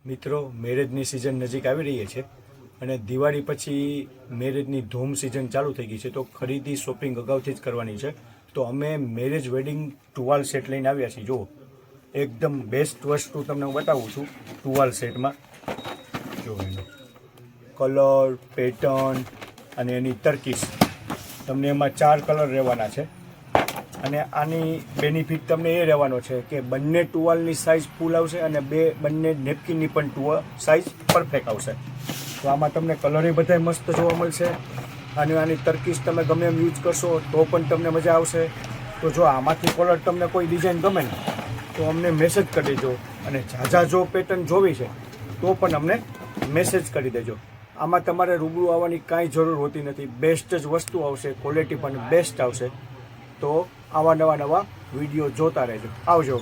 મિત્રો, મેરેજની સિઝન નજીક આવી રહી છે અને દિવાળી પછી મેરેજની ધૂમ સિઝન ચાલુ થઈ ગઈ છે, તો ખરીદી શોપિંગ અગાઉથી જ કરવાની છે. તો અમે મેરેજ વેડિંગ ટુવાલ સેટ લઈને આવ્યા છીએ. જુઓ, એકદમ બેસ્ટ વસ્તુ તમને હું બતાવું છું. ટુવાલ સેટમાં જો એનો કલર, પેટર્ન અને એની તરકીશ, તમને એમાં 4 કલર રહેવાના છે. અને આની બેનિફિટ તમને એ રહેવાનો છે કે બંને ટુવાલની સાઇઝ ફૂલ આવશે અને બંને નેપકિનની પણ ટુવાલ સાઇઝ પરફેક્ટ આવશે. તો આમાં તમને કલરે બધાય મસ્ત જોવા મળશે અને આની તરકીશ તમે ગમે એમ યુઝ કરશો તો પણ તમને મજા આવશે. તો જો આમાંથી કલર તમને કોઈ ડિઝાઇન ગમે ને તો અમને મેસેજ કરી દેજો, અને ઝાઝા જો પેટર્ન જોવી છે તો પણ અમને મેસેજ કરી દેજો. આમાં તમારે રૂબરૂ આવવાની કાંઈ જરૂર હોતી નથી. બેસ્ટ જ વસ્તુ આવશે, ક્વોલિટી પણ બેસ્ટ આવશે. તો આવા નવા વિડીયો જોતા રહેજો. આવજો.